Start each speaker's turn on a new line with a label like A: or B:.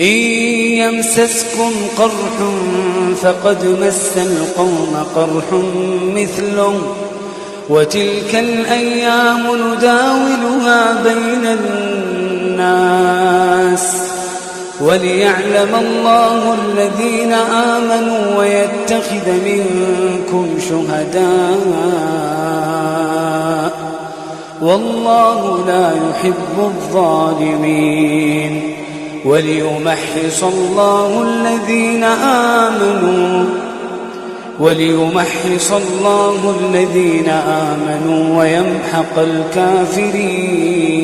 A: إن يمسسكم قرح فقد مس القوم قرح مثله وتلك الأيام نداولها بين الناس وليعلم الله الذين آمنوا ويتخذ منكم شهداء والله لا يحب الظالمين وليمحص الله الذين آمنوا ويمحق الكافرين.